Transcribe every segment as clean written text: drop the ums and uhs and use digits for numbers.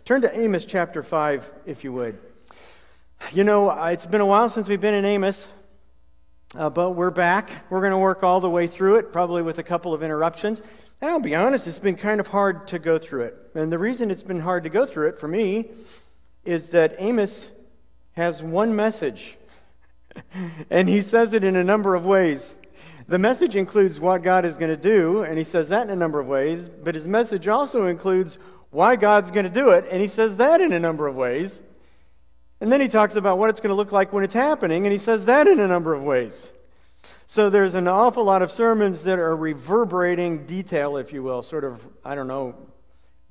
Turn to Amos chapter 5, if you would. You know, it's been a while since we've been in Amos, but we're back. We're going to work all the way through it, probably with a couple of interruptions. And I'll be honest, it's been kind of hard to go through it. And the reason it's been hard to go through it for me is that Amos has one message, and he says it in a number of ways. The message includes what God is going to do, and he says that in a number of ways, but his message also includes why God's going to do it, and he says that in a number of ways. And then he talks about what it's going to look like when it's happening, and he says that in a number of ways. So there's an awful lot of sermons that are reverberating detail, if you will, sort of,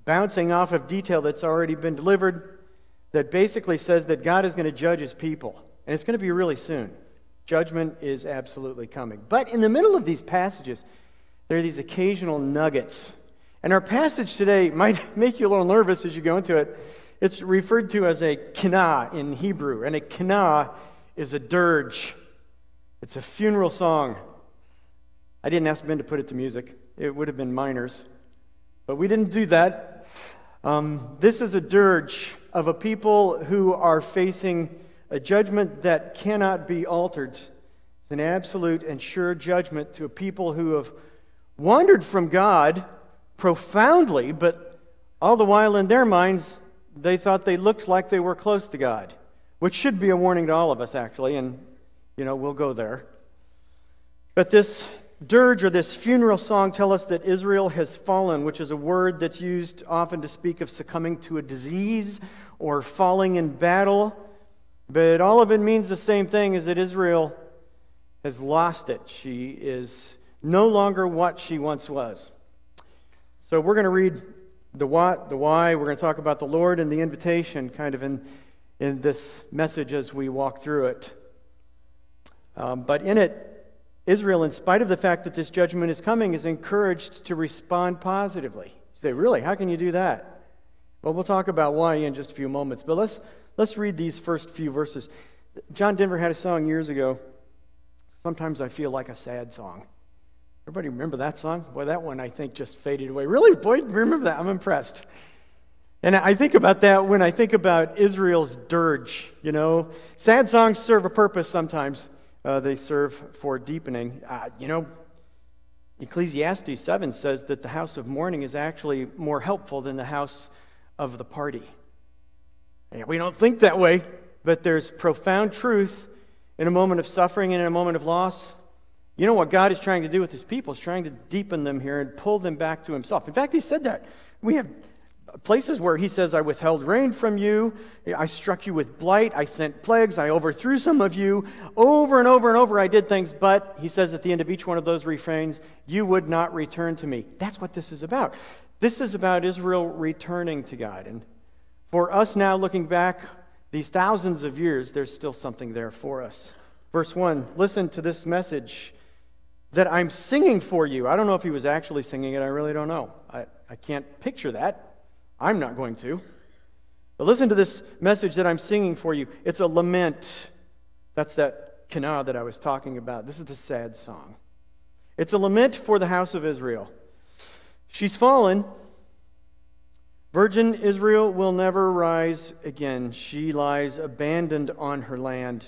bouncing off of detail that's already been delivered, that basically says that God is going to judge his people, and it's going to be really soon. Judgment is absolutely coming. But in the middle of these passages, there are these occasional nuggets. And our passage today might make you a little nervous as you go into it. It's referred to as a kinah in Hebrew. And a kinah is a dirge. It's a funeral song. I didn't ask Ben to put it to music. It would have been minors. But we didn't do that. This is a dirge of a people who are facing a judgment that cannot be altered. It's an absolute and sure judgment to a people who have wandered from God profoundly, but all the while in their minds, they thought they looked like they were close to God, which should be a warning to all of us, actually, and, we'll go there. But this dirge or this funeral song tells us that Israel has fallen, which is a word that's used often to speak of succumbing to a disease or falling in battle, but all of it means the same thing, is that Israel has lost it. She is no longer what she once was. So we're going to read the what, the why. We're going to talk about the Lord and the invitation kind of in this message as we walk through it. But in it, Israel, in spite of the fact that this judgment is coming, is encouraged to respond positively. You say, really? How can you do that? Well, we'll talk about why in just a few moments. But let's read these first few verses. John Denver had a song years ago, Sometimes I Feel Like a Sad Song. Everybody remember that song? Boy, that one I think just faded away. Really? Boy, remember that? I'm impressed. And I think about that when I think about Israel's dirge, Sad songs serve a purpose sometimes. They serve for deepening. Ecclesiastes 7 says that the house of mourning is actually more helpful than the house of the party. And we don't think that way, but there's profound truth in a moment of suffering and in a moment of loss. You know what God is trying to do with his people? He's trying to deepen them here and pull them back to himself. In fact, he said that. We have places where he says, I withheld rain from you, I struck you with blight, I sent plagues, I overthrew some of you. Over and over and over I did things, but he says at the end of each one of those refrains, you would not return to me. That's what this is about. This is about Israel returning to God. And for us now, looking back these thousands of years, there's still something there for us. Verse 1, listen to this message that I'm singing for you. I don't know if he was actually singing it. I really don't know. I can't picture that. I'm not going to. But listen to this message that I'm singing for you. It's a lament. That's that kinah that I was talking about. This is the sad song. It's a lament for the house of Israel. She's fallen. Virgin Israel will never rise again. She lies abandoned on her land,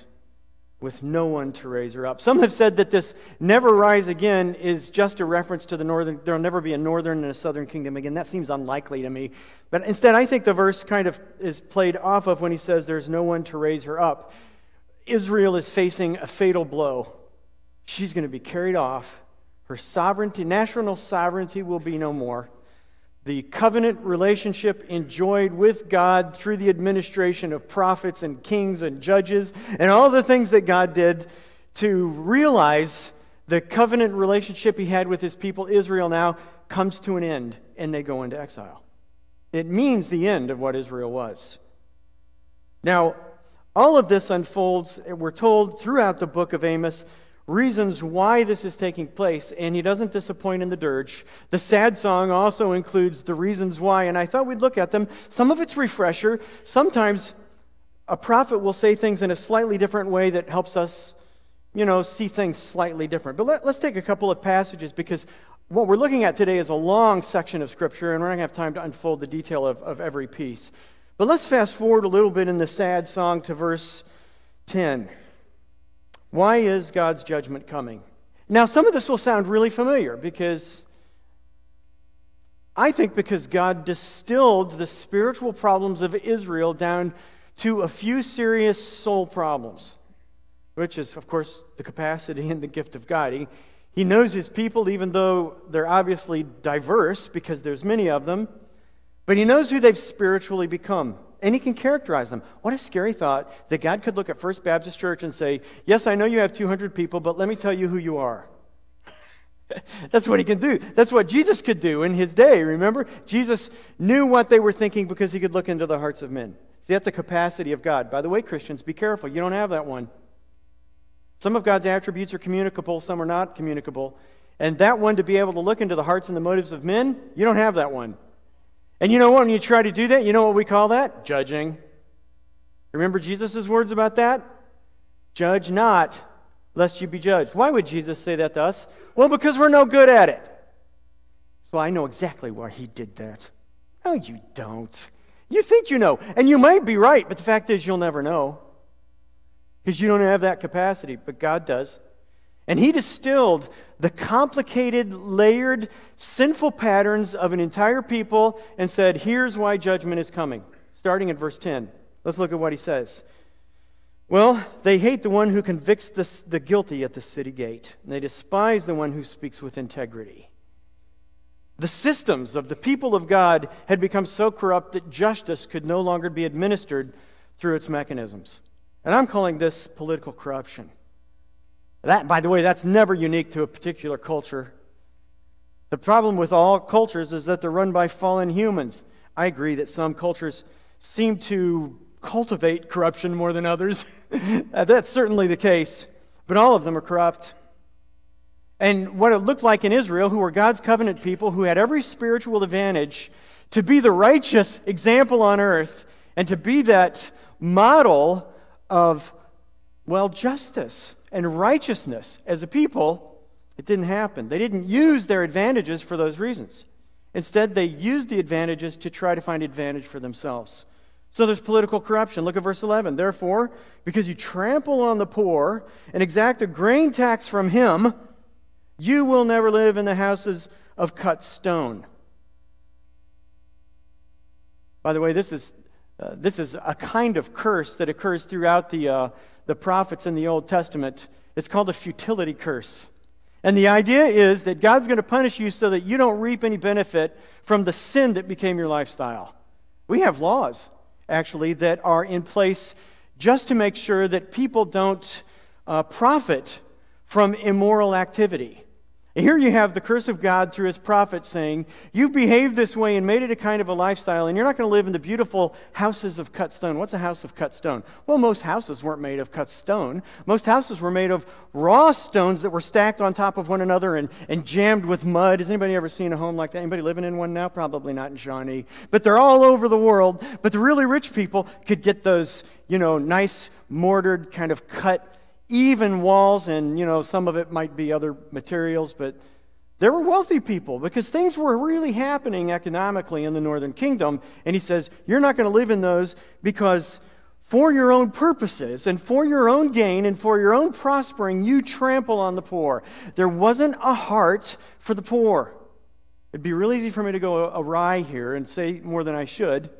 with no one to raise her up. Some have said that this never rise again is just a reference to the northern, there'll never be a northern and a southern kingdom again. That seems unlikely to me. But instead, I think the verse kind of is played off of when he says there's no one to raise her up. Israel is facing a fatal blow. She's going to be carried off. Her sovereignty, national sovereignty, will be no more. The covenant relationship enjoyed with God through the administration of prophets and kings and judges and all the things that God did to realize the covenant relationship he had with his people, Israel, now comes to an end and they go into exile. It means the end of what Israel was. Now, all of this unfolds, we're told throughout the book of Amos, reasons why this is taking place, and he doesn't disappoint in the dirge. The sad song also includes the reasons why, and I thought we'd look at them. Some of it's refresher. Sometimes a prophet will say things in a slightly different way that helps us, see things slightly different. But let's take a couple of passages, because what we're looking at today is a long section of Scripture, and we're not going to have time to unfold the detail of every piece. But let's fast forward a little bit in the sad song to verse 10. Why is God's judgment coming? Now, some of this will sound really familiar because God distilled the spiritual problems of Israel down to a few serious soul problems, which is, of course, the capacity and the gift of God. He knows His people, even though they're obviously diverse because there's many of them, but He knows who they've spiritually become, and He can characterize them. What a scary thought that God could look at First Baptist Church and say, yes, I know you have 200 people, but let me tell you who you are. That's what He can do. That's what Jesus could do in His day, remember? Jesus knew what they were thinking because He could look into the hearts of men. See, that's a capacity of God. By the way, Christians, be careful. You don't have that one. Some of God's attributes are communicable, some are not communicable. And that one, to be able to look into the hearts and the motives of men, you don't have that one. And you know what? When you try to do that, you know what we call that? Judging. Remember Jesus' words about that? Judge not, lest you be judged. Why would Jesus say that to us? Well, because we're no good at it. So I know exactly why He did that. No, you don't. You think you know, and you might be right, but the fact is you'll never know because you don't have that capacity, but God does. And He distilled the complicated, layered, sinful patterns of an entire people and said, here's why judgment is coming. Starting at verse 10. Let's look at what He says. Well, they hate the one who convicts the guilty at the city gate, and they despise the one who speaks with integrity. The systems of the people of God had become so corrupt that justice could no longer be administered through its mechanisms. And I'm calling this political corruption. That, by the way, that's never unique to a particular culture. The problem with all cultures is that they're run by fallen humans. I agree that some cultures seem to cultivate corruption more than others. That's certainly the case. But all of them are corrupt. And what it looked like in Israel, who were God's covenant people, who had every spiritual advantage to be the righteous example on earth and to be that model of, well, justice and righteousness as a people, it didn't happen. They didn't use their advantages for those reasons. Instead, they used the advantages to try to find advantage for themselves. So there's political corruption. Look at verse 11. Therefore, because you trample on the poor and exact a grain tax from him, you will never live in the houses of cut stone. By the way, this is a kind of curse that occurs throughout the prophets in the Old Testament. It's called a futility curse. And the idea is that God's going to punish you so that you don't reap any benefit from the sin that became your lifestyle. We have laws, actually, that are in place just to make sure that people don't profit from immoral activity. And here you have the curse of God through His prophet saying, you've behaved this way and made it a kind of a lifestyle, and you're not going to live in the beautiful houses of cut stone. What's a house of cut stone? Well, most houses weren't made of cut stone. Most houses were made of raw stones that were stacked on top of one another and jammed with mud. Has anybody ever seen a home like that? Anybody living in one now? Probably not in Shawnee. But they're all over the world. But the really rich people could get those, nice mortared kind of cut even walls, and some of it might be other materials, but there were wealthy people because things were really happening economically in the northern kingdom. And he says, you're not going to live in those because for your own purposes and for your own gain and for your own prospering, you trample on the poor. There wasn't a heart for the poor. It'd be real easy for me to go awry here and say more than I should,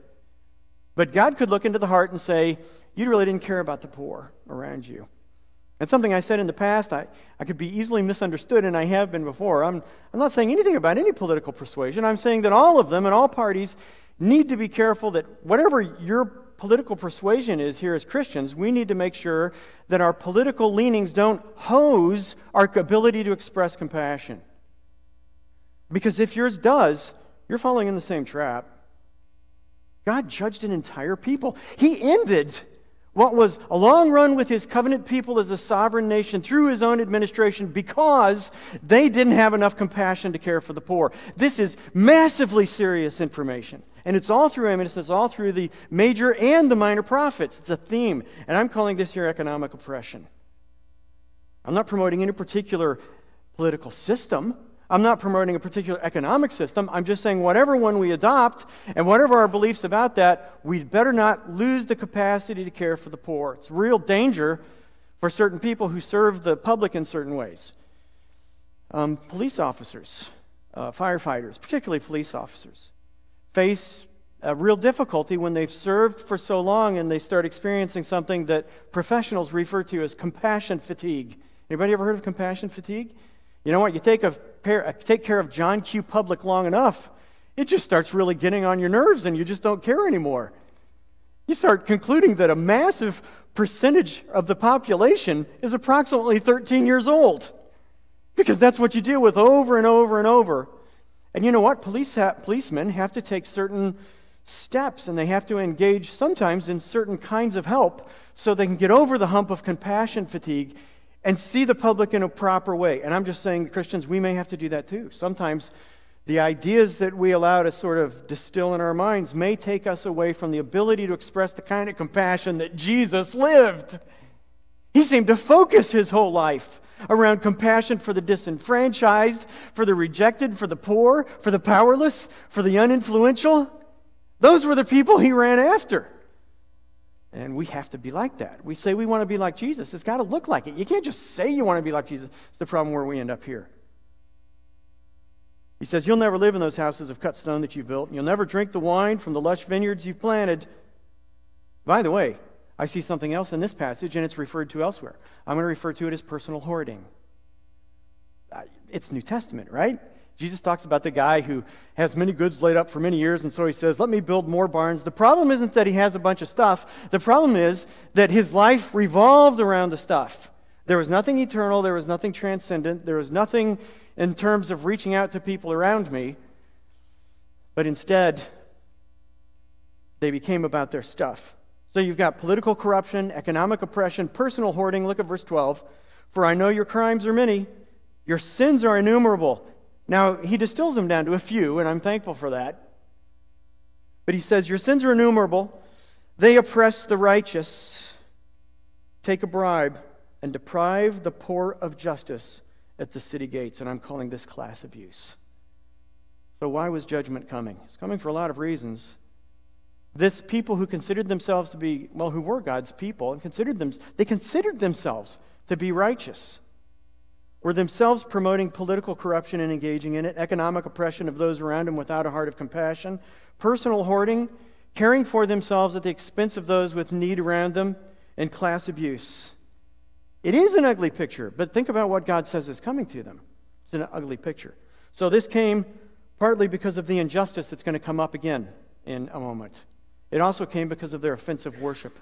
but God could look into the heart and say, you really didn't care about the poor around you. It's something I said in the past. I could be easily misunderstood, and I have been before. I'm not saying anything about any political persuasion. I'm saying that all of them and all parties need to be careful that whatever your political persuasion is here as Christians, we need to make sure that our political leanings don't hose our ability to express compassion. Because if yours does, you're falling in the same trap. God judged an entire people. He ended what was a long run with His covenant people as a sovereign nation through His own administration because they didn't have enough compassion to care for the poor. This is massively serious information. And it's all through Amos, it's all through the major and the minor prophets. It's a theme. And I'm calling this here economic oppression. I'm not promoting any particular political system. I'm not promoting a particular economic system. I'm just saying whatever one we adopt and whatever our beliefs about that, we'd better not lose the capacity to care for the poor. It's a real danger for certain people who serve the public in certain ways. Police officers, firefighters, particularly police officers, face a real difficulty when they've served for so long and they start experiencing something that professionals refer to as compassion fatigue. Anybody ever heard of compassion fatigue? You know what? You take care of John Q. Public long enough, it just starts really getting on your nerves and you just don't care anymore. You start concluding that a massive percentage of the population is approximately 13 years old, because that's what you deal with over and over and over. And you know what? Policemen have to take certain steps, and they have to engage sometimes in certain kinds of help so they can get over the hump of compassion fatigue and see the public in a proper way. And I'm just saying, Christians, we may have to do that too. Sometimes the ideas that we allow to sort of distill in our minds may take us away from the ability to express the kind of compassion that Jesus lived. He seemed to focus his whole life around compassion for the disenfranchised, for the rejected, for the poor, for the powerless, for the uninfluential. Those were the people he ran after. And we have to be like that. We say we want to be like Jesus. It's got to look like it. You can't just say you want to be like Jesus. It's the problem where we end up here. He says, you'll never live in those houses of cut stone that you built, and you'll never drink the wine from the lush vineyards you've planted. By the way, I see something else in this passage, and it's referred to elsewhere. I'm going to refer to it as personal hoarding. It's New Testament, right? Jesus talks about the guy who has many goods laid up for many years, and so he says, let me build more barns. The problem isn't that he has a bunch of stuff. The problem is that his life revolved around the stuff. There was nothing eternal. There was nothing transcendent. There was nothing in terms of reaching out to people around me. But instead, they became about their stuff. So you've got political corruption, economic oppression, personal hoarding. Look at verse 12. For I know your crimes are many. Your sins are innumerable. Now, he distills them down to a few, and I'm thankful for that. But he says, your sins are innumerable. They oppress the righteous, take a bribe, and deprive the poor of justice at the city gates. And I'm calling this class abuse. So why was judgment coming? It's coming for a lot of reasons. This people who considered themselves to be, well, who were God's people, and they considered themselves to be righteous, were themselves promoting political corruption and engaging in it, economic oppression of those around them without a heart of compassion, personal hoarding, caring for themselves at the expense of those with need around them, and class abuse. It is an ugly picture, but think about what God says is coming to them. It's an ugly picture. So this came partly because of the injustice that's going to come up again in a moment. It also came because of their offensive worship.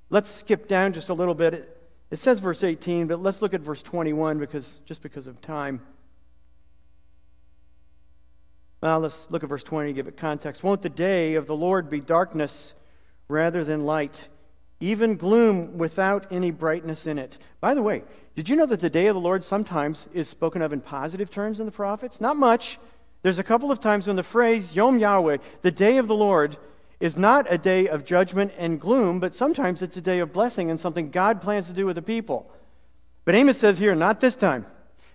Let's skip down just a little bit. It says verse 18, but let's look at verse 21 because of time. Well, let's look at verse 20 and give it context. Won't the day of the Lord be darkness rather than light, even gloom without any brightness in it? By the way, did you know that the day of the Lord sometimes is spoken of in positive terms in the prophets? Not much. There's a couple of times when the phrase Yom Yahweh, the day of the Lord, is not a day of judgment and gloom, but sometimes it's a day of blessing and something God plans to do with the people. But Amos says here, not this time.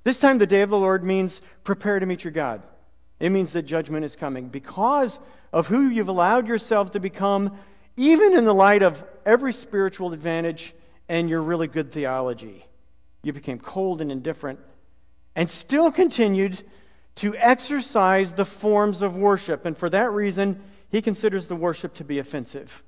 This time the day of the Lord means prepare to meet your God. It means that judgment is coming because of who you've allowed yourself to become, even in the light of every spiritual advantage and your really good theology. You became cold and indifferent and still continued to exercise the forms of worship. And for that reason, he considers the worship to be offensive.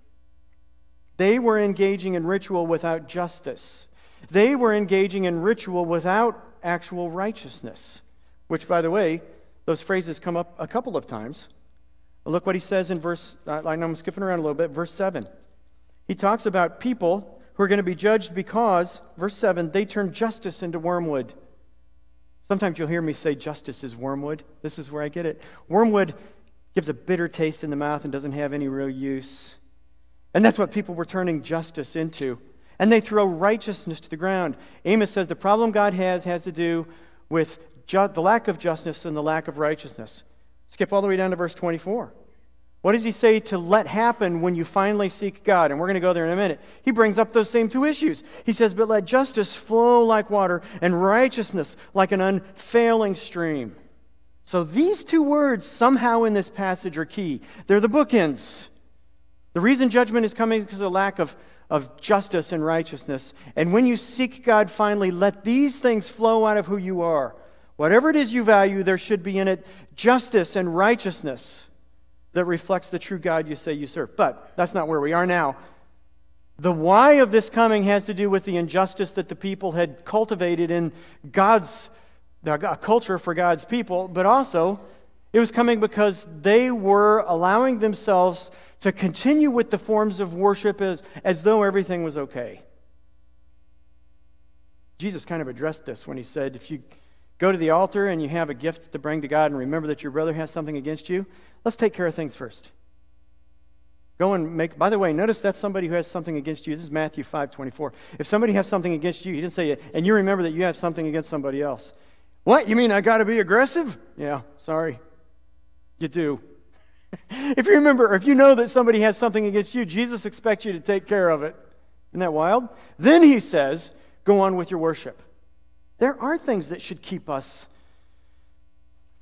They were engaging in ritual without justice. They were engaging in ritual without actual righteousness, which, by the way, those phrases come up a couple of times. Look what he says in I'm skipping around a little bit, verse 7. He talks about people who are going to be judged because, verse 7, they turn justice into wormwood. Sometimes you'll hear me say justice is wormwood. This is where I get it. Wormwood gives a bitter taste in the mouth and doesn't have any real use. And that's what people were turning justice into. And they throw righteousness to the ground. Amos says the problem God has to do with the lack of justice and the lack of righteousness. Skip all the way down to verse 24. What does he say to let happen when you finally seek God? And we're going to go there in a minute. He brings up those same two issues. He says, but let justice flow like water and righteousness like an unfailing stream. So these two words somehow in this passage are key. They're the bookends. The reason judgment is coming is because of lack of justice and righteousness. And when you seek God finally, let these things flow out of who you are. Whatever it is you value, there should be in it justice and righteousness that reflects the true God you say you serve. But that's not where we are now. The why of this coming has to do with the injustice that the people had cultivated in a culture for God's people, but also it was coming because they were allowing themselves to continue with the forms of worship as though everything was okay. Jesus kind of addressed this when he said, if you go to the altar and you have a gift to bring to God and remember that your brother has something against you, let's take care of things first. Go and by the way, notice that's somebody who has something against you. This is Matthew 5:24. If somebody has something against you, he didn't say, and you remember that you have something against somebody else. What? You mean I got to be aggressive? Yeah, sorry. You do. If you know that somebody has something against you, Jesus expects you to take care of it. Isn't that wild? Then he says, go on with your worship. There are things that should keep us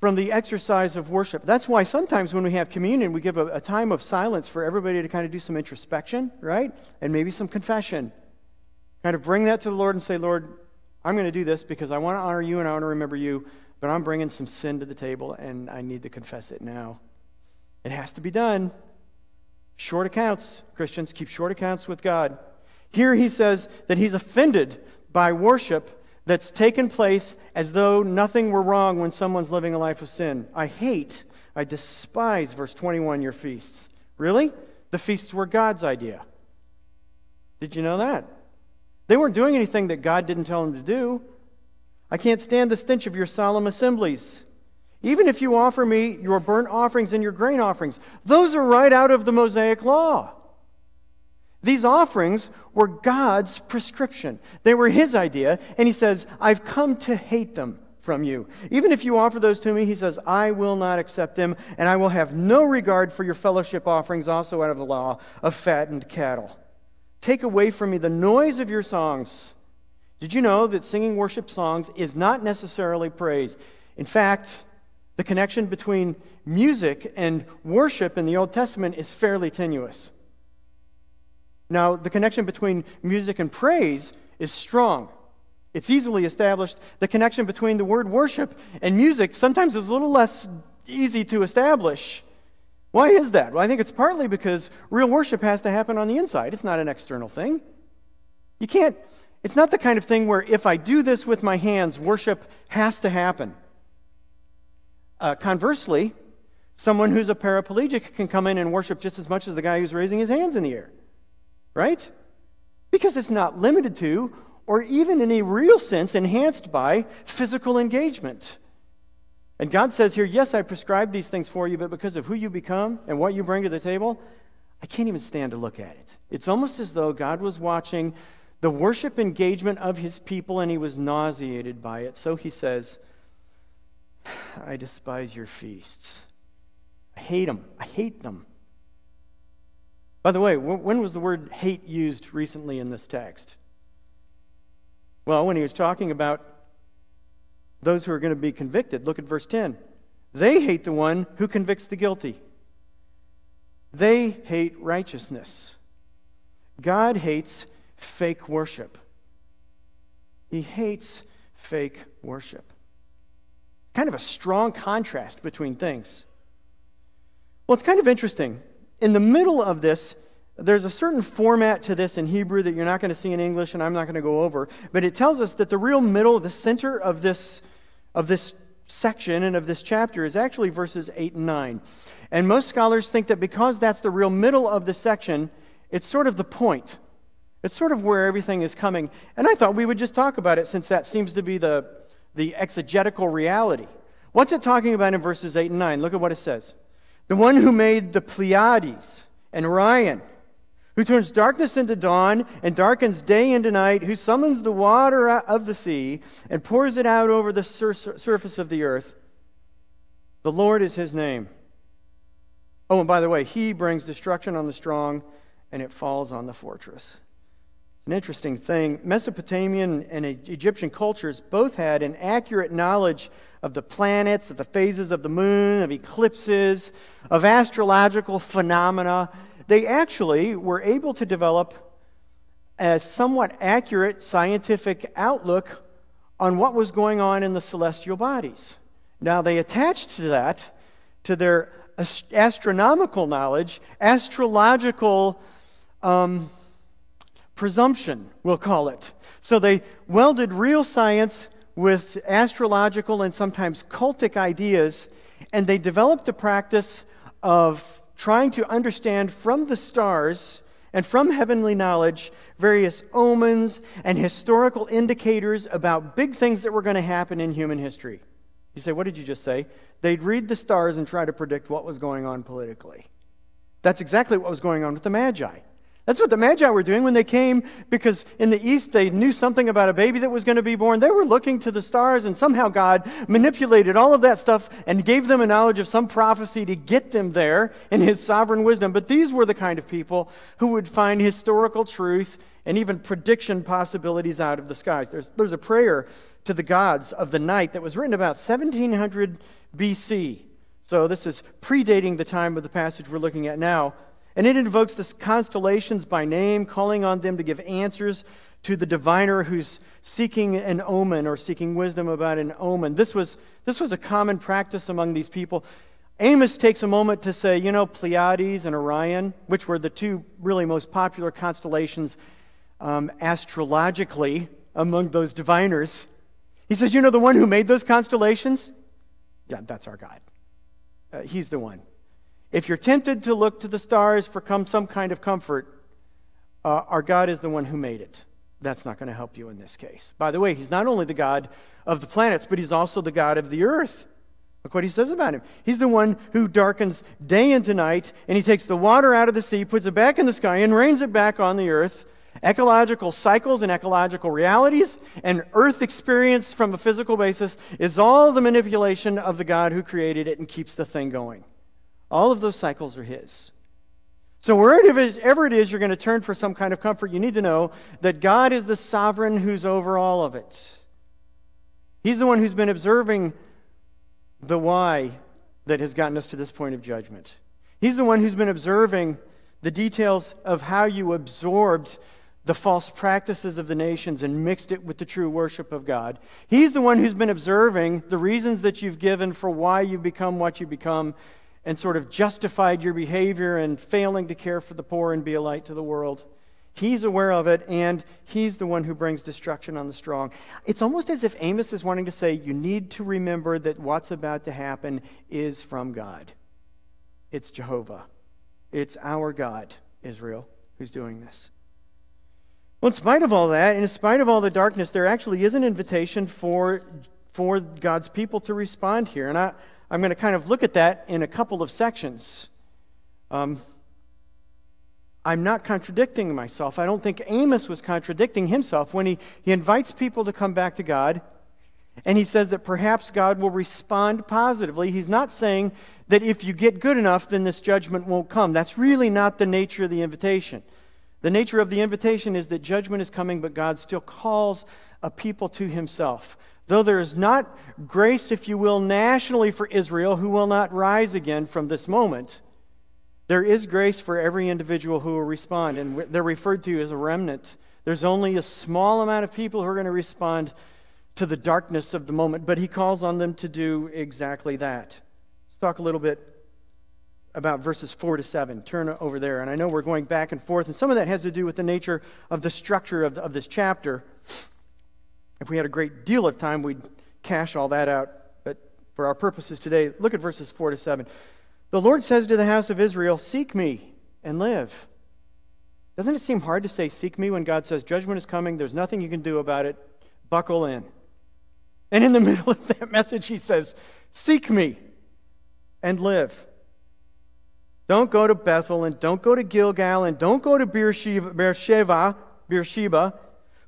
from the exercise of worship. That's why sometimes when we have communion, we give a time of silence for everybody to kind of do some introspection, right? And maybe some confession. Kind of bring that to the Lord and say, Lord, I'm going to do this because I want to honor you and I want to remember you, but I'm bringing some sin to the table and I need to confess it now. It has to be done. Short accounts, Christians, keep short accounts with God. Here he says that he's offended by worship that's taken place as though nothing were wrong when someone's living a life of sin. I despise, verse 21, your feasts. Really? The feasts were God's idea. Did you know that? They weren't doing anything that God didn't tell them to do. I can't stand the stench of your solemn assemblies. Even if you offer me your burnt offerings and your grain offerings, those are right out of the Mosaic law. These offerings were God's prescription. They were his idea, and he says, I've come to hate them from you. Even if you offer those to me, he says, I will not accept them, and I will have no regard for your fellowship offerings also out of the law of fattened cattle. Take away from me the noise of your songs. Did you know that singing worship songs is not necessarily praise? In fact, the connection between music and worship in the Old Testament is fairly tenuous. Now, the connection between music and praise is strong. It's easily established. The connection between the word worship and music sometimes is a little less easy to establish. Why is that? Well, I think it's partly because real worship has to happen on the inside. It's not an external thing. It's not the kind of thing where if I do this with my hands, worship has to happen. Conversely, someone who's a paraplegic can come in and worship just as much as the guy who's raising his hands in the air. Right? Because it's not limited to, or even in a real sense enhanced by, physical engagement. And God says here, yes, I prescribed these things for you, but because of who you become and what you bring to the table, I can't even stand to look at it. It's almost as though God was watching the worship engagement of his people and he was nauseated by it. So he says, I despise your feasts. I hate them. I hate them. By the way, when was the word hate used recently in this text? Well, when he was talking about those who are going to be convicted. Look at verse 10. They hate the one who convicts the guilty. They hate righteousness. God hates fake worship. He hates fake worship. Kind of a strong contrast between things. Well, it's kind of interesting. In the middle of this, there's a certain format to this in Hebrew that you're not going to see in English, and I'm not going to go over. But it tells us that the real middle, the center of this section and of this chapter is actually verses 8 and 9. And most scholars think that because that's the real middle of the section, it's sort of the point. It's sort of where everything is coming. And I thought we would just talk about it since that seems to be the exegetical reality. What's it talking about in verses 8 and 9? Look at what it says. The one who made the Pleiades and Orion, who turns darkness into dawn and darkens day into night, who summons the water of the sea and pours it out over the surface of the earth. The Lord is his name. Oh, and by the way, he brings destruction on the strong, and it falls on the fortress. an interesting thing. Mesopotamian and Egyptian cultures both had an accurate knowledge of the planets, of the phases of the moon, of eclipses, of astrological phenomena. They actually were able to develop a somewhat accurate scientific outlook on what was going on in the celestial bodies. Now, they attached to that, to their astronomical knowledge, astrological presumption, we'll call it. So they welded real science with astrological and sometimes cultic ideas, and they developed the practice of trying to understand from the stars and from heavenly knowledge various omens and historical indicators about big things that were going to happen in human history. You say, what did you just say? They'd read the stars and try to predict what was going on politically. That's exactly what was going on with the Magi. That's what the Magi were doing when they came, because in the East they knew something about a baby that was going to be born. They were looking to the stars, and somehow God manipulated all of that stuff and gave them a knowledge of some prophecy to get them there in His sovereign wisdom. But these were the kind of people who would find historical truth and even prediction possibilities out of the skies. There's a prayer to the gods of the night that was written about 1700 BC. So this is predating the time of the passage we're looking at now. And it invokes the constellations by name, calling on them to give answers to the diviner who's seeking an omen or seeking wisdom about an omen. This was a common practice among these people. Amos takes a moment to say, Pleiades and Orion, which were the two really most popular constellations astrologically among those diviners. He says, the one who made those constellations? Yeah, that's our God. He's the one. If you're tempted to look to the stars for some kind of comfort, our God is the one who made it. That's not going to help you in this case. By the way, He's not only the God of the planets, but He's also the God of the earth. Look what He says about Him. He's the one who darkens day into night, and He takes the water out of the sea, puts it back in the sky, and rains it back on the earth. Ecological cycles and ecological realities and earth experience from a physical basis is all the manipulation of the God who created it and keeps the thing going. All of those cycles are His. So wherever it is you're going to turn for some kind of comfort, you need to know that God is the sovereign who's over all of it. He's the one who's been observing the why that has gotten us to this point of judgment. He's the one who's been observing the details of how you absorbed the false practices of the nations and mixed it with the true worship of God. He's the one who's been observing the reasons that you've given for why you've become what you become, and sort of justified your behavior and failing to care for the poor and be a light to the world. He's aware of it, and He's the one who brings destruction on the strong. It's almost as if Amos is wanting to say, you need to remember that what's about to happen is from God. It's Jehovah. It's our God, Israel, who's doing this. Well, in spite of all that, and in spite of all the darkness, there actually is an invitation for God's people to respond here. And I'm going to kind of look at that in a couple of sections. I'm not contradicting myself. I don't think Amos was contradicting himself when he invites people to come back to God, and he says that perhaps God will respond positively. He's not saying that if you get good enough, then this judgment won't come. That's really not the nature of the invitation. The nature of the invitation is that judgment is coming, but God still calls a people to Himself. Though there is not grace, if you will, nationally for Israel, who will not rise again from this moment, there is grace for every individual who will respond, and they're referred to as a remnant. There's only a small amount of people who are going to respond to the darkness of the moment, but He calls on them to do exactly that. Let's talk a little bit about verses 4 to 7. Turn over there, and I know we're going back and forth, and some of that has to do with the nature of the structure of this chapter. If we had a great deal of time, we'd cash all that out. But for our purposes today, look at verses 4 to 7. The Lord says to the house of Israel, seek me and live. Doesn't it seem hard to say seek me when God says judgment is coming, there's nothing you can do about it, buckle in? And in the middle of that message, He says, seek me and live. Don't go to Bethel, and don't go to Gilgal, and don't go to Beersheba,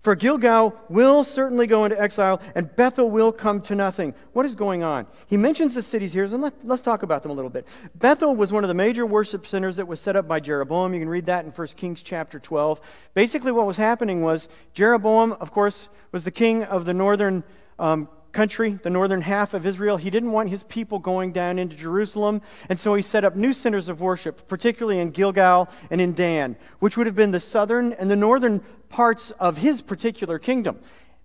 For Gilgal will certainly go into exile, and Bethel will come to nothing. What is going on? He mentions the cities here, and let's talk about them a little bit. Bethel was one of the major worship centers that was set up by Jeroboam. You can read that in 1 Kings chapter 12. Basically what was happening was Jeroboam, of course, was the king of the northern country, the northern half of Israel. He didn't want his people going down into Jerusalem, and so he set up new centers of worship, particularly in Gilgal and in Dan, which would have been the southern and the northern parts of his particular kingdom.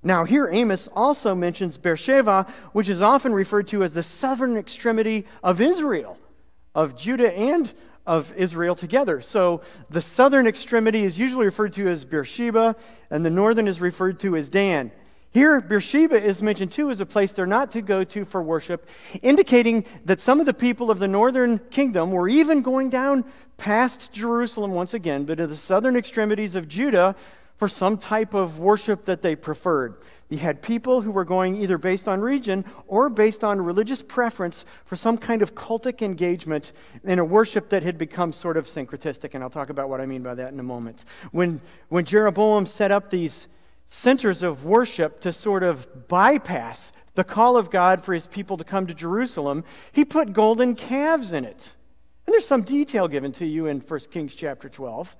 Now here Amos also mentions Beersheba, which is often referred to as the southern extremity of Israel, of Judah and of Israel together. So the southern extremity is usually referred to as Beersheba, and the northern is referred to as Dan. Here, Beersheba is mentioned too as a place they're not to go to for worship, indicating that some of the people of the northern kingdom were even going down past Jerusalem once again, but to the southern extremities of Judah for some type of worship that they preferred. You had people who were going either based on region or based on religious preference for some kind of cultic engagement in a worship that had become sort of syncretistic, and I'll talk about what I mean by that in a moment. When Jeroboam set up these centers of worship to sort of bypass the call of God for his people to come to Jerusalem, he put golden calves in it. And there's some detail given to you in 1 Kings chapter 12.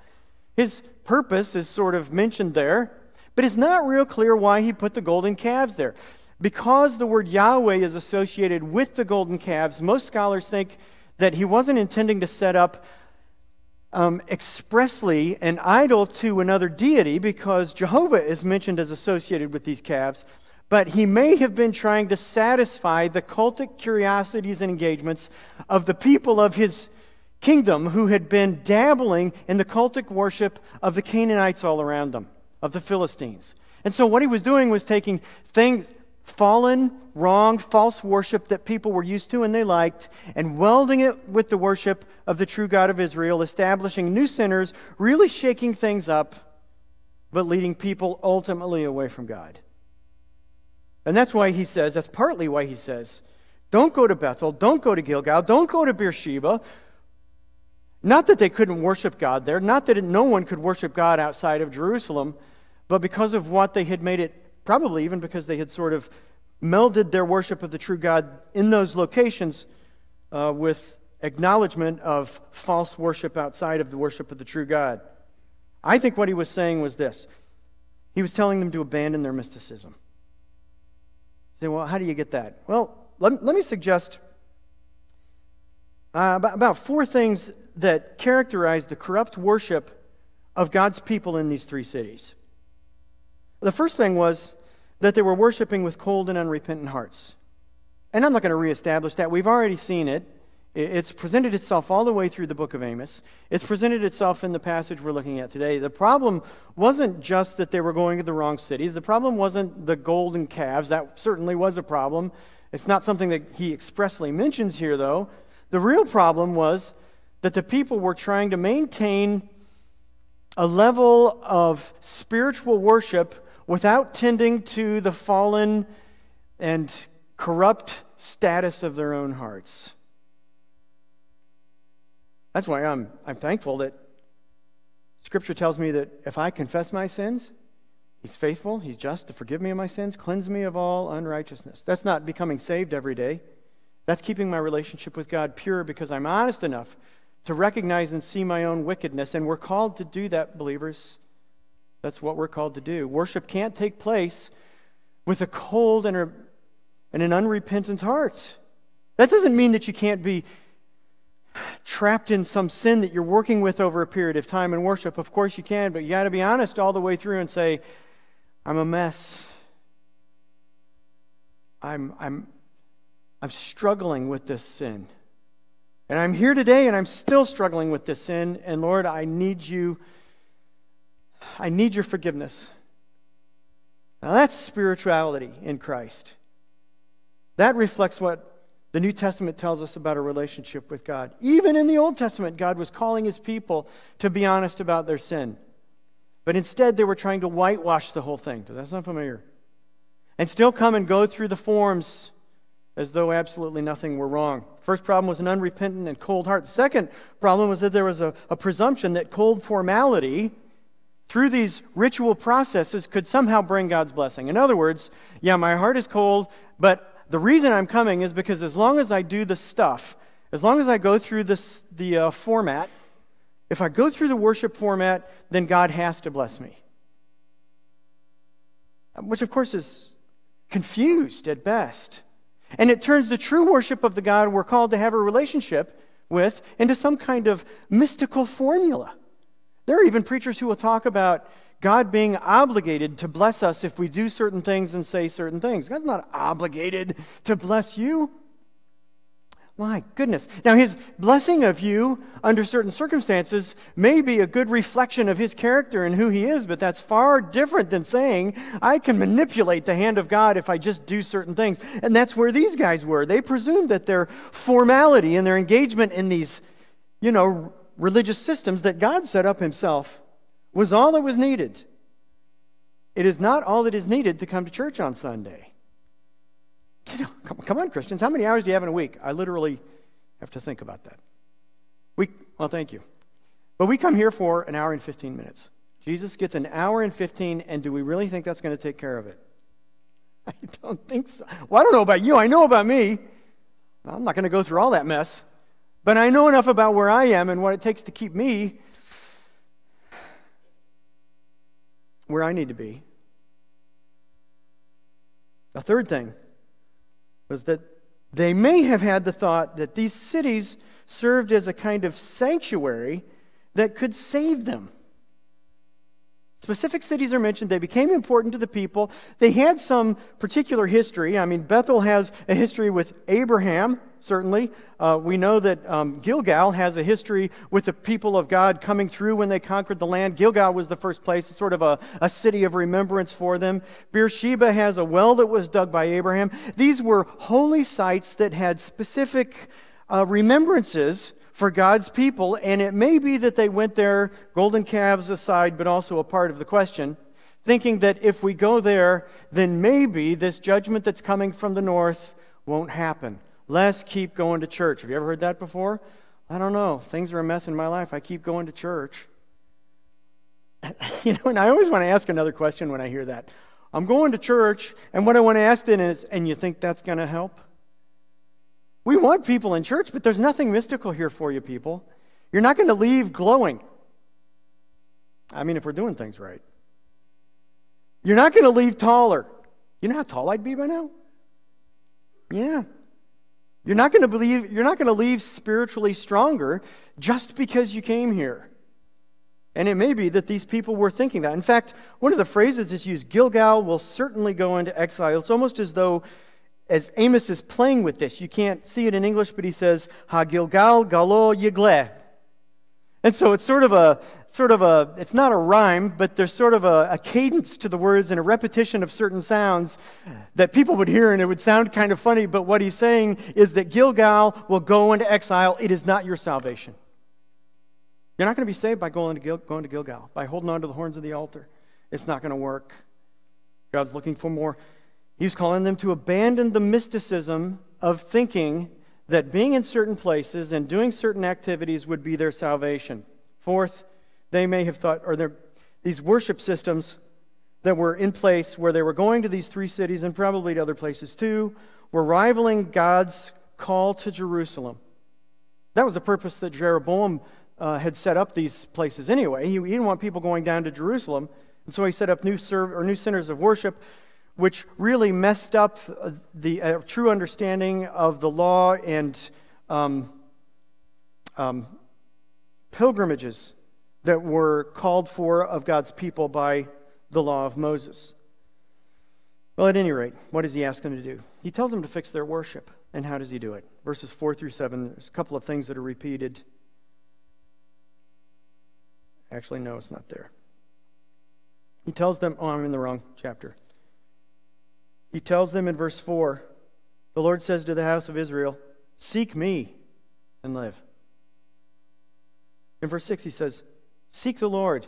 His purpose is sort of mentioned there, but it's not real clear why he put the golden calves there. Because the word Yahweh is associated with the golden calves, most scholars think that he wasn't intending to set up expressly an idol to another deity, because Jehovah is mentioned as associated with these calves, but he may have been trying to satisfy the cultic curiosities and engagements of the people of his kingdom who had been dabbling in the cultic worship of the Canaanites all around them, of the Philistines. And so what he was doing was taking things, fallen, wrong, false worship that people were used to and they liked, and welding it with the worship of the true God of Israel, establishing new centers, really shaking things up, but leading people ultimately away from God. And that's why he says, that's partly why he says, don't go to Bethel, don't go to Gilgal, don't go to Beersheba. Not that they couldn't worship God there, not that no one could worship God outside of Jerusalem, but because of what they had made it, probably even because they had sort of melded their worship of the true God in those locations with acknowledgement of false worship outside of the worship of the true God. I think what he was saying was this. He was telling them to abandon their mysticism. You say, well, how do you get that? Well, let me suggest about four things that characterize the corrupt worship of God's people in these three cities. The first thing was that they were worshiping with cold and unrepentant hearts. And I'm not going to reestablish that. We've already seen it. It's presented itself all the way through the book of Amos. It's presented itself in the passage we're looking at today. The problem wasn't just that they were going to the wrong cities. The problem wasn't the golden calves. That certainly was a problem. It's not something that he expressly mentions here, though. The real problem was that the people were trying to maintain a level of spiritual worship without tending to the fallen and corrupt status of their own hearts. That's why I'm thankful that Scripture tells me that if I confess my sins, He's faithful, He's just to forgive me of my sins, cleanse me of all unrighteousness. That's not becoming saved every day. That's keeping my relationship with God pure because I'm honest enough to recognize and see my own wickedness, and we're called to do that, believers. That's what we're called to do. Worship can't take place with a cold and an unrepentant heart. That doesn't mean that you can't be trapped in some sin that you're working with over a period of time in worship. Of course you can, but you got to be honest all the way through and say, I'm a mess. I'm struggling with this sin. And I'm here today and I'm still struggling with this sin. And Lord, I need you. I need your forgiveness. Now that's spirituality in Christ. That reflects what the New Testament tells us about a relationship with God. Even in the Old Testament, God was calling His people to be honest about their sin. But instead, they were trying to whitewash the whole thing. Does that sound familiar? And still come and go through the forms as though absolutely nothing were wrong. First problem was an unrepentant and cold heart. The second problem was that there was a presumption that cold formality through these ritual processes could somehow bring God's blessing. In other words, yeah, my heart is cold, but the reason I'm coming is because as long as I do the stuff, as long as I go through the format, if I go through the worship format, then God has to bless me. Which, of course, is confused at best. And it turns the true worship of the God we're called to have a relationship with into some kind of mystical formula. There are even preachers who will talk about God being obligated to bless us if we do certain things and say certain things. God's not obligated to bless you. My goodness. Now, His blessing of you under certain circumstances may be a good reflection of His character and who He is, but that's far different than saying, I can manipulate the hand of God if I just do certain things. And that's where these guys were. They presumed that their formality and their engagement in these, religious systems that God set up Himself was all that was needed. It is not all that is needed to come to church on Sunday. Come on, Christians. How many hours do you have in a week? I literally have to think about that. Well, thank you. But we come here for an hour and 15 minutes. Jesus gets an hour and 15, and do we really think that's going to take care of it? I don't think so. Well, I don't know about you. I know about me. I'm not going to go through all that mess. But I know enough about where I am and what it takes to keep me where I need to be. The third thing was that they may have had the thought that these cities served as a kind of sanctuary that could save them. Specific cities are mentioned. They became important to the people. They had some particular history. I mean, Bethel has a history with Abraham, certainly. We know that Gilgal has a history with the people of God coming through when they conquered the land. Gilgal was the first place, sort of a city of remembrance for them. Beersheba has a well that was dug by Abraham. These were holy sites that had specific remembrances for God's people, and it may be that they went there, golden calves aside, but also a part of the question, thinking that if we go there, then maybe this judgment that's coming from the north won't happen. Let's keep going to church. Have you ever heard that before? I don't know. Things are a mess in my life. I keep going to church. And I always want to ask another question when I hear that. I'm going to church, and what I want to ask then is, and you think that's going to help? We want people in church, but there's nothing mystical here for you people. You're not going to leave glowing. I mean, if we're doing things right. You're not going to leave taller. You know how tall I'd be by now? Yeah. You're not going to leave spiritually stronger just because you came here. And it may be that these people were thinking that. In fact, one of the phrases that's used, Gilgal will certainly go into exile. It's almost as though as Amos is playing with this, you can't see it in English, but he says, Ha Gilgal galo yigle. And so it's sort of a, it's not a rhyme, but there's sort of a cadence to the words and a repetition of certain sounds that people would hear, and it would sound kind of funny, but what he's saying is that Gilgal will go into exile. It is not your salvation. You're not going to be saved by going to Gilgal, by holding on to the horns of the altar. It's not going to work. God's looking for more. He's calling them to abandon the mysticism of thinking that being in certain places and doing certain activities would be their salvation. Fourth, they may have thought, or these worship systems that were in place where they were going to these three cities and probably to other places too, were rivaling God's call to Jerusalem. That was the purpose that Jeroboam had set up these places anyway. He didn't want people going down to Jerusalem, and so he set up new centers of worship, which really messed up the true understanding of the law and pilgrimages that were called for of God's people by the law of Moses. Well, at any rate, what does he ask them to do? He tells them to fix their worship. And how does he do it? Verses 4 through 7, there's a couple of things that are repeated. Actually, no, it's not there. He tells them, I'm in the wrong chapter. He tells them in verse 4, the Lord says to the house of Israel, seek me and live. In verse 6 he says, seek the Lord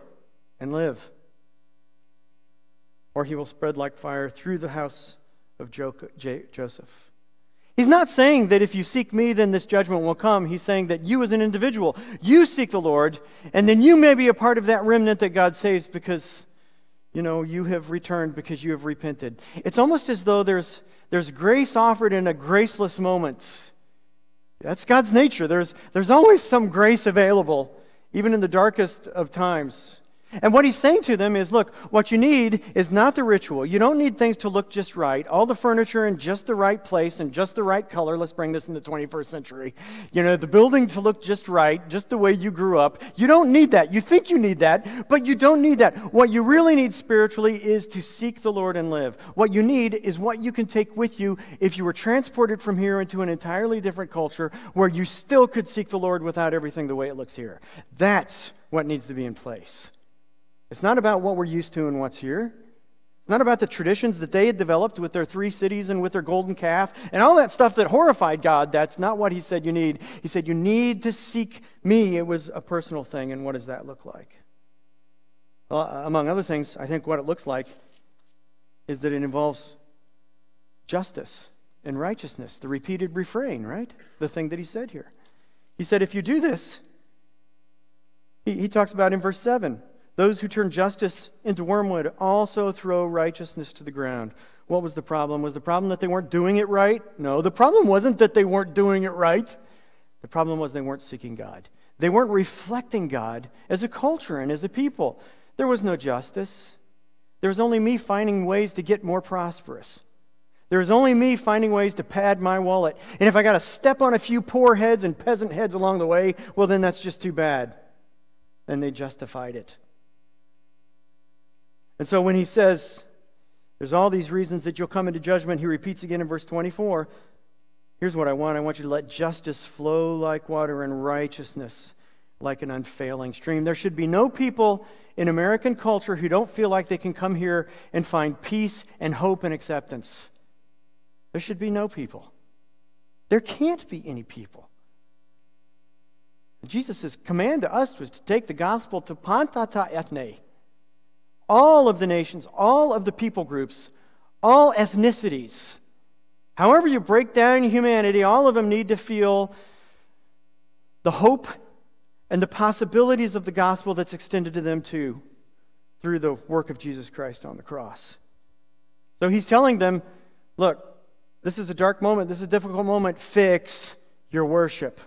and live, or he will spread like fire through the house of Joseph. He's not saying that if you seek me, then this judgment will come. He's saying that you as an individual, you seek the Lord, and then you may be a part of that remnant that God saves because, you have returned, because you have repented. It's almost as though there's grace offered in a graceless moment. That's God's nature. There's always some grace available, even in the darkest of times. And what he's saying to them is, look, what you need is not the ritual. You don't need things to look just right. All the furniture in just the right place and just the right color. Let's bring this in the 21st century. The building to look just right, just the way you grew up. You don't need that. You think you need that, but you don't need that. What you really need spiritually is to seek the Lord and live. What you need is what you can take with you if you were transported from here into an entirely different culture where you still could seek the Lord without everything the way it looks here. That's what needs to be in place. It's not about what we're used to and what's here. It's not about the traditions that they had developed with their 3 cities and with their golden calf and all that stuff that horrified God. That's not what he said you need. He said you need to seek me. It was a personal thing, and what does that look like? Well, among other things, I think what it looks like is that it involves justice and righteousness, the repeated refrain, right? The thing that he said here. He said if you do this, he talks about in verse 7, those who turn justice into wormwood also throw righteousness to the ground. What was the problem? Was the problem that they weren't doing it right? No, the problem wasn't that they weren't doing it right. The problem was they weren't seeking God. They weren't reflecting God as a culture and as a people. There was no justice. There was only me finding ways to get more prosperous. There was only me finding ways to pad my wallet. And if I got to step on a few poor heads and peasant heads along the way, well, then that's just too bad. And they justified it. And so when he says, there's all these reasons that you'll come into judgment, he repeats again in verse 24, here's what I want. I want you to let justice flow like water and righteousness like an unfailing stream. There should be no people in American culture who don't feel like they can come here and find peace and hope and acceptance. There should be no people. There can't be any people. Jesus' command to us was to take the gospel to pantata ethne. All of the nations, all of the people groups, all ethnicities. However you break down humanity, all of them need to feel the hope and the possibilities of the gospel that's extended to them too, through the work of Jesus Christ on the cross. So he's telling them, look, this is a dark moment, this is a difficult moment, fix your worship.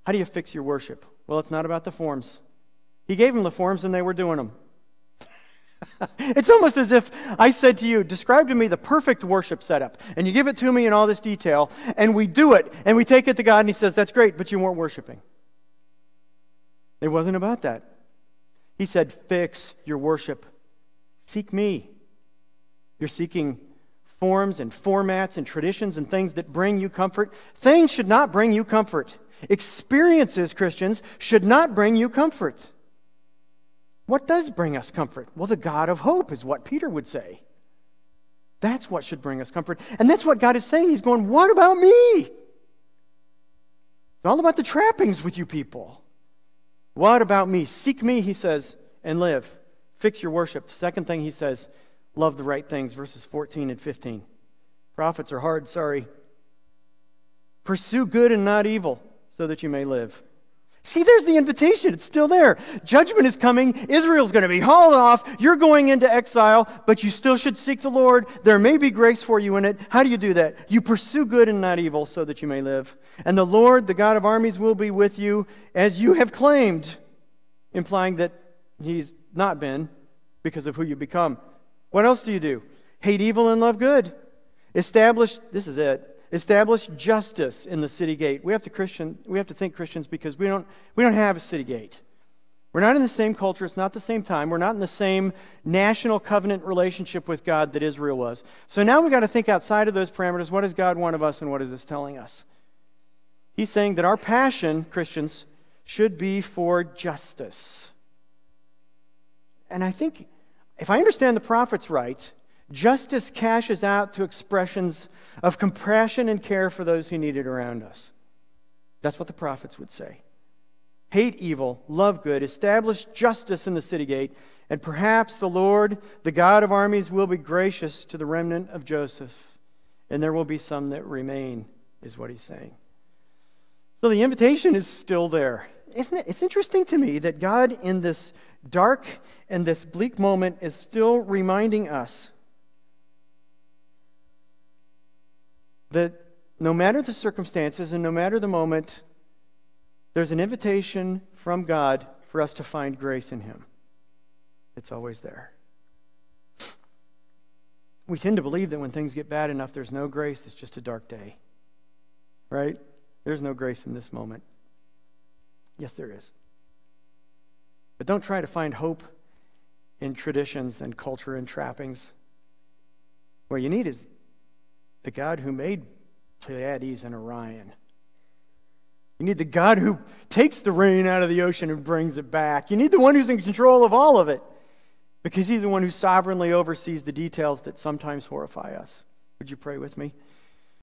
How do you fix your worship? Well, it's not about the forms. He gave them the forms and they were doing them. It's almost as if I said to you, describe to me the perfect worship setup. And you give it to me in all this detail, and we do it, and we take it to God, and he says, that's great, but you weren't worshiping. It wasn't about that. He said, fix your worship. Seek me. You're seeking forms and formats and traditions and things that bring you comfort. Things should not bring you comfort. Experiences, Christians, should not bring you comfort. What does bring us comfort? Well, the God of hope is what Peter would say. That's what should bring us comfort. And that's what God is saying. He's going, what about me? It's all about the trappings with you people. What about me? Seek me, he says, and live. Fix your worship. The second thing he says, love the right things, verses 14 and 15. Prophets are hard, sorry. Pursue good and not evil, so that you may live. See, there's the invitation. It's still there. Judgment is coming. Israel's going to be hauled off. You're going into exile, but you still should seek the Lord. There may be grace for you in it. How do you do that? You pursue good and not evil so that you may live. And the Lord, the God of armies, will be with you as you have claimed, implying that he's not been because of who you become. What else do you do? Hate evil and love good. Establish justice in the city gate. We have to think Christians because we don't have a city gate. We're not in the same culture. It's not the same time. We're not in the same national covenant relationship with God that Israel was. So now we've got to think outside of those parameters. What does God want of us and what is this telling us? He's saying that our passion, Christians, should be for justice. And I think, if I understand the prophets right, justice cashes out to expressions of compassion and care for those who need it around us. That's what the prophets would say. Hate evil, love good, establish justice in the city gate, and perhaps the Lord, the God of armies, will be gracious to the remnant of Joseph and there will be some that remain, is what he's saying. So the invitation is still there. Isn't it? It's interesting to me that God, in this dark and this bleak moment, is still reminding us that no matter the circumstances and no matter the moment, there's an invitation from God for us to find grace in him. It's always there. We tend to believe that when things get bad enough, there's no grace, it's just a dark day. Right? There's no grace in this moment. Yes, there is. But don't try to find hope in traditions and culture and trappings. What you need is the God who made Pleiades and Orion. You need the God who takes the rain out of the ocean and brings it back. You need the one who's in control of all of it, because he's the one who sovereignly oversees the details that sometimes horrify us. Would you pray with me?